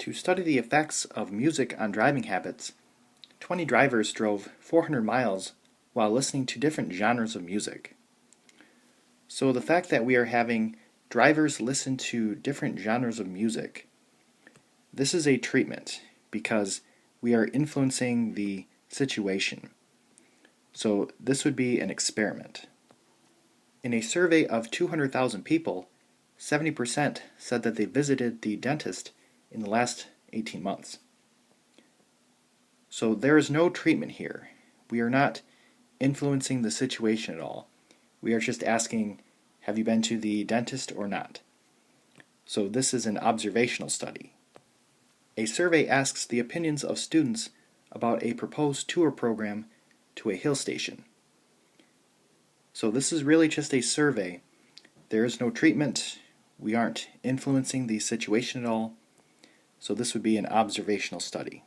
To study the effects of music on driving habits, 20 drivers drove 400 miles while listening to different genres of music. So the fact that we are having drivers listen to different genres of music, this is a treatment because we are influencing the situation. So this would be an experiment. In a survey of 200,000 people, 70% said that they visited the dentist in the last 18 months. So there is no treatment here. We are not influencing the situation at all. We are just asking, have you been to the dentist or not? So this is an observational study. A survey asks the opinions of students about a proposed tour program to a hill station. So this is really just a survey. There is no treatment. We aren't influencing the situation at all. So this would be an observational study.